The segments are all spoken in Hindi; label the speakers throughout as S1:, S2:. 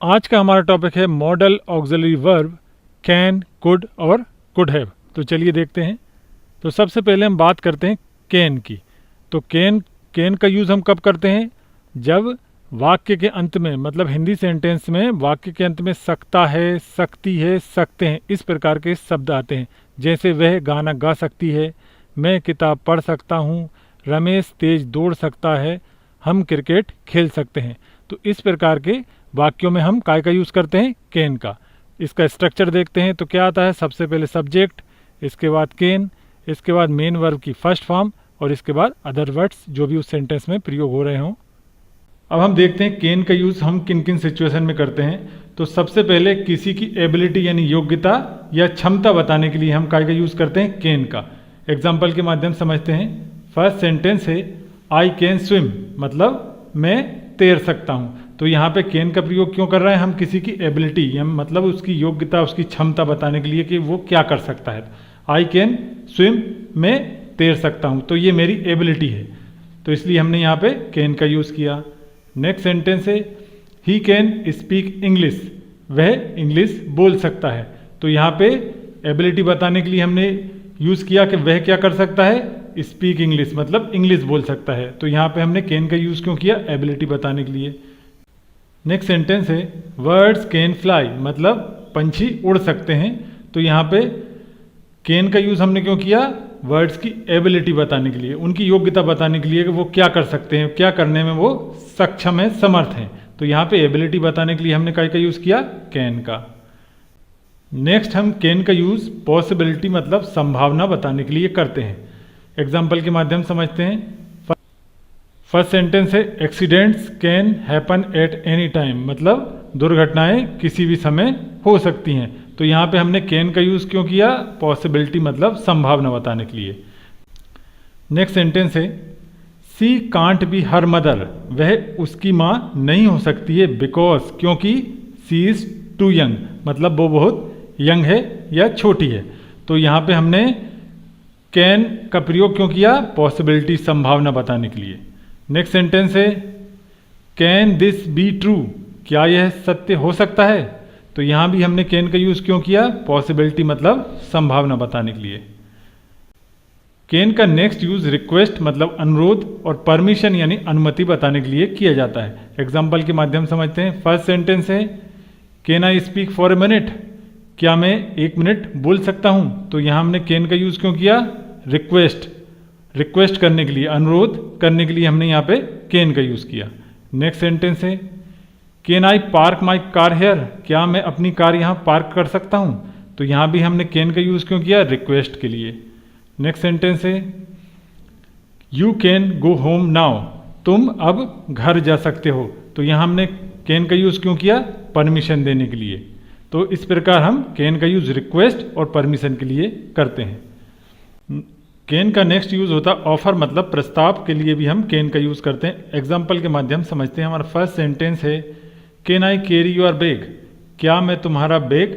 S1: आज का हमारा टॉपिक है model auxiliary verb can, could और कुड हैव। तो चलिए देखते हैं। तो सबसे पहले हम बात करते हैं कैन की। तो कैन का यूज़ हम कब करते हैं? जब वाक्य के अंत में, मतलब हिंदी सेंटेंस में वाक्य के अंत में सकता है, सकती है, सकते हैं, इस प्रकार के शब्द आते हैं। जैसे वह गाना गा सकती है, मैं किताब पढ़ सकता हूँ, रमेश तेज दौड़ सकता है, हम क्रिकेट खेल सकते हैं। तो इस प्रकार के वाक्यों में हम काय का यूज़ करते हैं? कैन का। इसका स्ट्रक्चर देखते हैं तो क्या आता है? सबसे पहले सब्जेक्ट, इसके बाद कैन, इसके बाद मेन वर्ब की फर्स्ट फॉर्म और इसके बाद अदर वर्ड्स जो भी उस सेंटेंस में प्रयोग हो रहे हों। अब हम देखते हैं कैन का यूज़ हम किन किन सिचुएशन में करते हैं। तो सबसे पहले किसी की एबिलिटी यानी योग्यता या क्षमता बताने के लिए हम काय का यूज़ करते हैं? कैन का। एग्जाम्पल के माध्यम से समझते हैं। फर्स्ट सेंटेंस है आई कैन स्विम, मतलब मैं तैर सकता हूँ। तो यहाँ पे कैन का प्रयोग क्यों कर रहे हैं? हम किसी की एबिलिटी या मतलब उसकी योग्यता, उसकी क्षमता बताने के लिए कि वो क्या कर सकता है। आई कैन स्विम, मैं तैर सकता हूँ, तो ये मेरी एबिलिटी है, तो इसलिए हमने यहाँ पे कैन का यूज़ किया। नेक्स्ट सेंटेंस है ही कैन स्पीक इंग्लिश, वह इंग्लिश बोल सकता है। तो यहाँ पे एबिलिटी बताने के लिए हमने यूज़ किया कि वह क्या कर सकता है? स्पीक इंग्लिश, मतलब इंग्लिश बोल सकता है। तो यहाँ पे हमने कैन का यूज़ क्यों किया? एबिलिटी बताने के लिए। नेक्स्ट सेंटेंस है वर्ड्स कैन फ्लाई, मतलब पंछी उड़ सकते हैं। तो यहाँ पे कैन का यूज़ हमने क्यों किया? वर्ड्स की एबिलिटी बताने के लिए, उनकी योग्यता बताने के लिए कि वो क्या कर सकते हैं, क्या करने में वो सक्षम है, समर्थ हैं। तो यहाँ पे एबिलिटी बताने के लिए हमने काय का यूज़ किया? कैन का। नेक्स्ट हम कैन का यूज़ पॉसिबिलिटी मतलब संभावना बताने के लिए करते हैं। एग्जाम्पल के माध्यम समझते हैं। फर्स्ट सेंटेंस है accidents can happen at any time, मतलब दुर्घटनाएं किसी भी समय हो सकती हैं। तो यहाँ पे हमने कैन का यूज़ क्यों किया? पॉसिबिलिटी मतलब संभावना बताने के लिए। नेक्स्ट सेंटेंस है सी कांट बी हर मदर, वह उसकी माँ नहीं हो सकती है बिकॉज, क्योंकि सी इज़ टू यंग, मतलब वो बहुत यंग है या छोटी है। तो यहाँ पे हमने कैन का प्रयोग क्यों किया? पॉसिबिलिटी संभावना बताने के लिए। नेक्स्ट सेंटेंस है कैन दिस बी ट्रू, क्या यह सत्य हो सकता है? तो यहाँ भी हमने कैन का यूज़ क्यों किया? पॉसिबिलिटी मतलब संभावना बताने के लिए। कैन का नेक्स्ट यूज़ रिक्वेस्ट मतलब अनुरोध और परमिशन यानी अनुमति बताने के लिए किया जाता है। एग्जाम्पल के माध्यम समझते हैं। फर्स्ट सेंटेंस है can I speak for a minute, क्या मैं 1 मिनट बोल सकता हूँ? तो यहाँ हमने कैन का यूज़ क्यों किया? रिक्वेस्ट करने के लिए, अनुरोध करने के लिए हमने यहाँ पे कैन का यूज़ किया। नेक्स्ट सेंटेंस है can I park my car here, क्या मैं अपनी कार यहाँ पार्क कर सकता हूँ? तो यहाँ भी हमने कैन का यूज़ क्यों किया? रिक्वेस्ट के लिए। नेक्स्ट सेंटेंस है you can go home now, तुम अब घर जा सकते हो। तो यहाँ हमने कैन का यूज़ क्यों किया? परमिशन देने के लिए। तो इस प्रकार हम कैन का यूज़ रिक्वेस्ट और परमिशन के लिए करते हैं। कैन का नेक्स्ट यूज़ होता है ऑफर, मतलब प्रस्ताव के लिए भी हम कैन का यूज़ करते हैं। एग्जाम्पल के माध्यम समझते हैं। हमारा फर्स्ट सेंटेंस है can I carry your bag, क्या मैं तुम्हारा बैग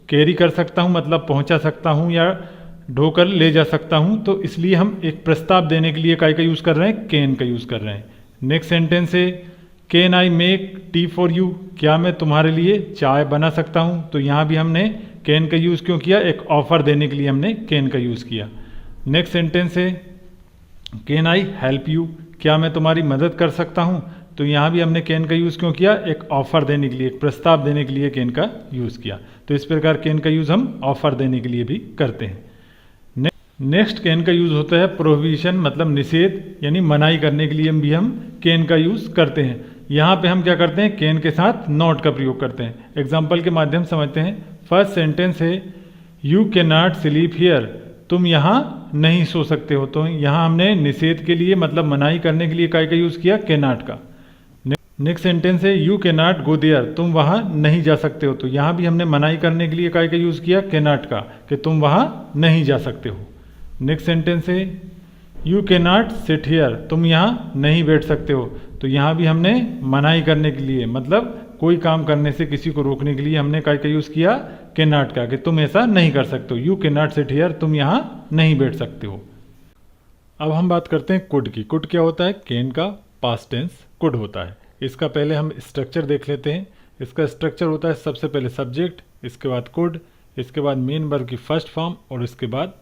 S1: कैरी कर सकता हूँ, मतलब पहुँचा सकता हूँ या ढोकर ले जा सकता हूँ। तो इसलिए हम एक प्रस्ताव देने के लिए काय का यूज़ कर रहे हैं? कैन का यूज़ कर रहे हैं। नेक्स्ट सेंटेंस है can I make tea for you, क्या मैं तुम्हारे लिए चाय बना सकता हूँ? तो यहाँ भी हमने कैन का यूज़ क्यों किया? एक ऑफर देने के लिए हमने कैन का यूज़ किया। नेक्स्ट सेंटेंस है कैन आई हेल्प यू, क्या मैं तुम्हारी मदद कर सकता हूँ? तो यहाँ भी हमने कैन का यूज़ क्यों किया? एक ऑफर देने के लिए, एक प्रस्ताव देने के लिए कैन का यूज़ किया। तो इस प्रकार कैन का यूज़ हम ऑफर देने के लिए भी करते हैं। नेक्स्ट कैन का यूज़ होता है प्रोहिबिशन, मतलब निषेध यानी मनाही करने के लिए भी हम कैन का यूज़ करते हैं। यहाँ पे हम क्या करते हैं? कैन के साथ नॉट का प्रयोग करते हैं। एग्जाम्पल के माध्यम समझते हैं। फर्स्ट सेंटेंस है you can not sleep here, तुम यहाँ नहीं सो सकते हो। तो यहाँ हमने निषेध के लिए मतलब मनाही करने के लिए काय का यूज़ किया? कैन नॉट का। नेक्स्ट सेंटेंस है you can not go there, तुम वहाँ नहीं जा सकते हो। तो यहाँ भी हमने मनाही करने के लिए काय का यूज़ किया? कैन नॉट का, कि तुम वहाँ नहीं जा सकते हो। नेक्स्ट सेंटेंस है you can not sit here, तुम यहाँ नहीं बैठ सकते हो। तो यहाँ भी हमने मनाही करने के लिए मतलब कोई काम करने से किसी को रोकने के लिए हमने काय का यूज़ किया? कैन नॉट का, कि तुम ऐसा नहीं कर सकते हो। You can not sit here, तुम यहाँ नहीं बैठ सकते हो। अब हम बात करते हैं कुड की। कुड क्या होता है? कैन का पास्ट टेंस कुड होता है। इसका पहले हम स्ट्रक्चर देख लेते हैं। इसका स्ट्रक्चर होता है सबसे पहले सब्जेक्ट, इसके बाद कुड, इसके बाद मेन वर्ब की फर्स्ट फॉर्म और इसके बाद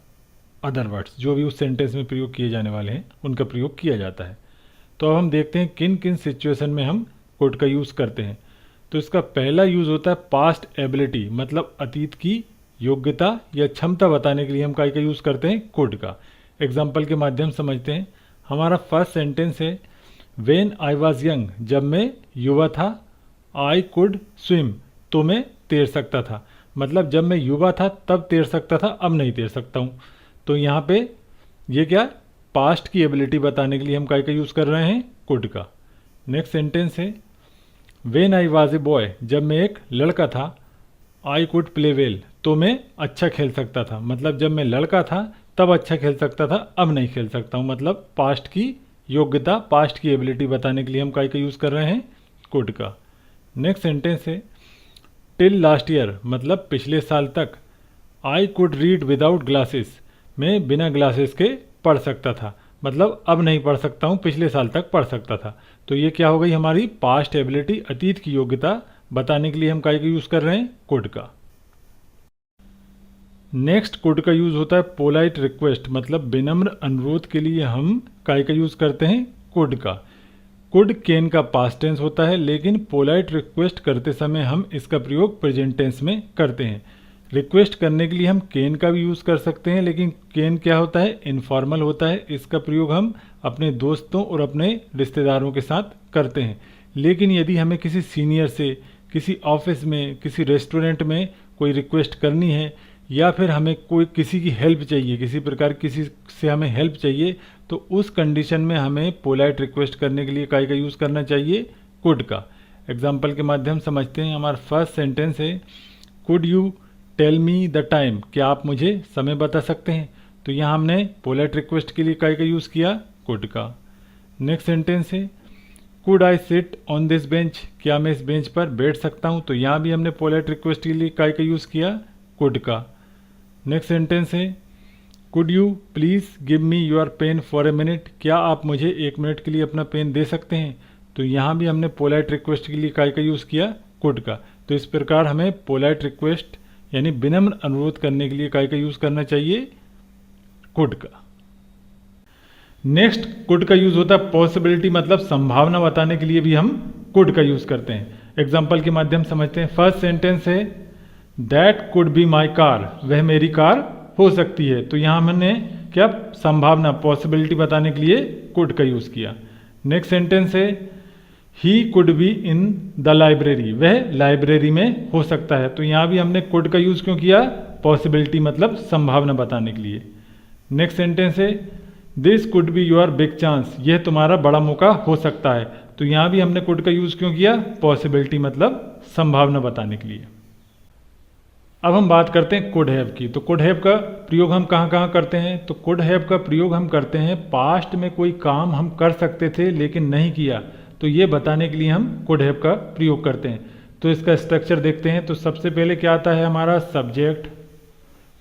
S1: अदर वर्ड्स जो भी उस सेंटेंस में प्रयोग किए जाने वाले हैं उनका प्रयोग किया जाता है। तो अब हम देखते हैं किन किन सिचुएशन में हम कुड का यूज़ करते हैं। तो इसका पहला यूज़ होता है पास्ट एबिलिटी, मतलब अतीत की योग्यता या क्षमता बताने के लिए हम काय का यूज़ करते हैं कुड का। एग्जाम्पल के माध्यम समझते हैं। हमारा फर्स्ट सेंटेंस है व्हेन आई वॉज यंग, जब मैं युवा था, आई कुड स्विम, तो मैं तैर सकता था। मतलब जब मैं युवा था तब तैर सकता था, अब नहीं तैर सकता हूँ। तो यहाँ पे ये क्या पास्ट की एबिलिटी बताने के लिए हम काय का यूज़ कर रहे हैं कुड का। नेक्स्ट सेंटेंस है when I was a boy, जब मैं एक लड़का था, आई कुड प्ले वेल, तो मैं अच्छा खेल सकता था। मतलब जब मैं लड़का था तब अच्छा खेल सकता था, अब नहीं खेल सकता हूँ। मतलब पास्ट की योग्यता, पास्ट की एबिलिटी बताने के लिए हम काय का यूज़ कर रहे हैं कुड का। नेक्स्ट सेंटेंस है टिल लास्ट ईयर, मतलब पिछले साल तक, I could read without glasses, मैं बिना ग्लासेस के पढ़ सकता था। मतलब अब नहीं पढ़ सकता हूँ, पिछले साल तक पढ़ सकता था। तो ये क्या हो गई हमारी पास्ट एबिलिटी, अतीत की योग्यता बताने के लिए हम काय का यूज़ कर रहे हैं कुड का। नेक्स्ट कुड का यूज़ होता है पोलाइट रिक्वेस्ट, मतलब विनम्र अनुरोध के लिए हम काय का यूज़ करते हैं कुड का। कुड कैन का पास्ट टेंस होता है, लेकिन पोलाइट रिक्वेस्ट करते समय हम इसका प्रयोग प्रेजेंट टेंस में करते हैं। रिक्वेस्ट करने के लिए हम कैन का भी यूज़ कर सकते हैं, लेकिन कैन क्या होता है इनफॉर्मल होता है। इसका प्रयोग हम अपने दोस्तों और अपने रिश्तेदारों के साथ करते हैं। लेकिन यदि हमें किसी सीनियर से, किसी ऑफिस में, किसी रेस्टोरेंट में कोई रिक्वेस्ट करनी है, या फिर हमें कोई किसी की हेल्प चाहिए, किसी प्रकार किसी से हमें हेल्प चाहिए, तो उस कंडीशन में हमें पोलाइट रिक्वेस्ट करने के लिए काय का यूज़ करना चाहिए कुड का। एग्जाम्पल के माध्यम समझते हैं। हमारा फर्स्ट सेंटेंस है could you tell me the time, क्या आप मुझे समय बता सकते हैं। तो यहाँ हमने पोलाइट रिक्वेस्ट के लिए काय का यूज़ किया कुड का। नेक्स्ट सेंटेंस है could I sit on this bench, क्या मैं इस बेंच पर बैठ सकता हूँ। तो यहाँ भी हमने पोलाइट रिक्वेस्ट के लिए काय का यूज़ किया कुड का। नेक्स्ट सेंटेंस है could you please give me your pen for a minute, क्या आप मुझे 1 मिनट के लिए अपना पेन दे सकते हैं। तो यहाँ भी हमने पोलाइट रिक्वेस्ट के लिए काय का यूज़ किया कुड का। तो इस प्रकार हमें पोलाइट रिक्वेस्ट यानी विनम्र अनुरोध करने के लिए काय का यूज़ करना चाहिए कुड का। नेक्स्ट कुड का यूज़ होता है पॉसिबिलिटी, मतलब संभावना बताने के लिए भी हम कुड का यूज़ करते हैं। एग्जाम्पल के माध्यम समझते हैं। फर्स्ट सेंटेंस है that could be my car, वह मेरी कार हो सकती है। तो यहाँ हमने क्या संभावना पॉसिबिलिटी बताने के लिए कुड का यूज़ किया। नेक्स्ट सेंटेंस है he could be in the library, वह लाइब्रेरी में हो सकता है। तो यहाँ भी हमने कुड का यूज़ क्यों किया पॉसिबिलिटी मतलब संभावना बताने के लिए। नेक्स्ट सेंटेंस है this could be your big chance, यह तुम्हारा बड़ा मौका हो सकता है। तो यहाँ भी हमने कुड का यूज़ क्यों किया पॉसिबिलिटी मतलब संभावना बताने के लिए। अब हम बात करते हैं कुड हैव की। तो कुड हैव का प्रयोग हम कहाँ कहाँ करते हैं। तो कुड हैव का प्रयोग हम करते हैं पास्ट में कोई काम हम कर सकते थे लेकिन नहीं किया, तो ये बताने के लिए हम कुड हैव का प्रयोग करते हैं। तो इसका स्ट्रक्चर देखते हैं। तो सबसे पहले क्या आता है हमारा सब्जेक्ट,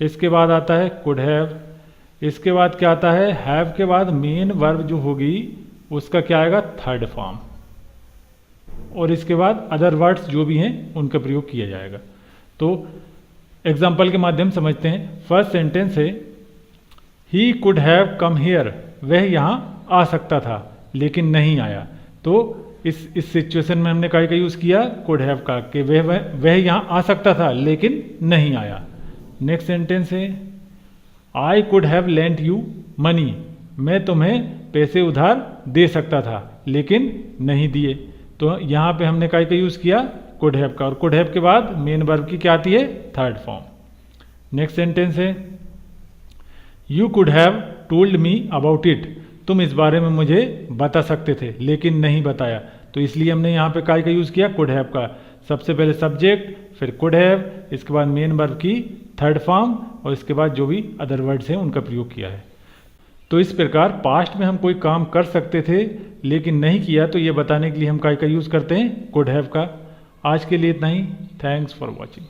S1: इसके बाद आता है कुड हैव, इसके बाद क्या आता है हैव के बाद मेन वर्ब जो होगी उसका क्या आएगा थर्ड फॉर्म, और इसके बाद अदर वर्ड्स जो भी हैं उनका प्रयोग किया जाएगा। तो एग्जाम्पल के माध्यम समझते हैं। फर्स्ट सेंटेंस है he could have come here, वह यहाँ आ सकता था लेकिन नहीं आया। तो इस सिचुएशन में हमने काय का यूज़ किया कुड हैव का, कि वह यहाँ आ सकता था लेकिन नहीं आया। नेक्स्ट सेंटेंस है I could have lent you money, मैं तुम्हें पैसे उधार दे सकता था लेकिन नहीं दिए। तो यहाँ पे हमने काय का यूज़ किया कुड हैव का, और कुड हैव के बाद मेन वर्ब की क्या आती है थर्ड फॉर्म। नेक्स्ट सेंटेंस है you could have told me about it, तुम इस बारे में मुझे बता सकते थे लेकिन नहीं बताया। तो इसलिए हमने यहाँ पे काय का यूज़ किया कुड हैव का। सबसे पहले सब्जेक्ट, फिर कुड हैव, इसके बाद मेन वर्ब की थर्ड फॉर्म, और इसके बाद जो भी अदर वर्ड्स हैं उनका प्रयोग किया है। तो इस प्रकार पास्ट में हम कोई काम कर सकते थे लेकिन नहीं किया, तो ये बताने के लिए हम काय का यूज़ करते हैं कुड हैव का। आज के लिए इतना ही। Thanks for watching.